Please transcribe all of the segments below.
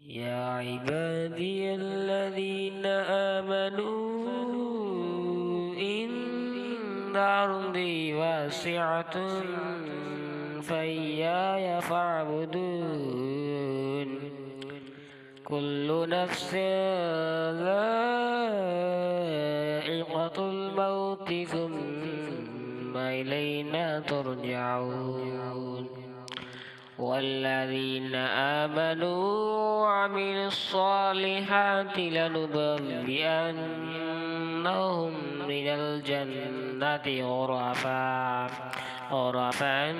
يا عبادي الذين آمنوا إن أرضي واسعة فإياي فاعبدون كل نفس ذائقة الموت ثم إلينا ترجعون والذين آمنوا وعملوا الصالحات لنبوئنهم من الجنة غرفا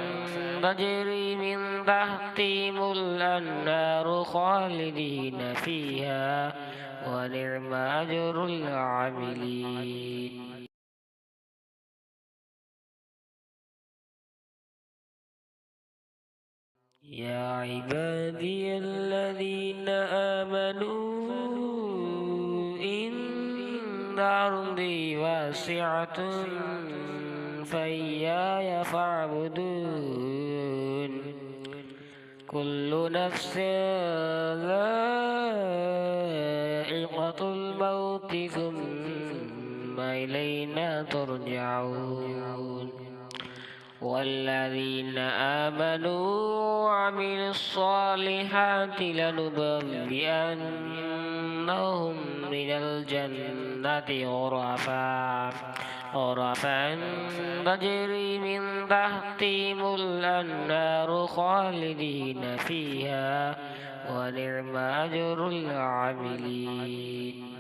تجري من تحتهم الأنهار خالدين فيها ونعم أجر العاملين. يا عبادي الذين آمنوا إن أرضي واسعة فإياي فاعبدون كل نفس ذائقة الموت ثم إلينا ترجعون والذين آمنوا وعملوا الصالحات لنبوئنهم من الجنة غرفا تجري من تحتهم الأنهار خالدين فيها ونعم أجر العاملين.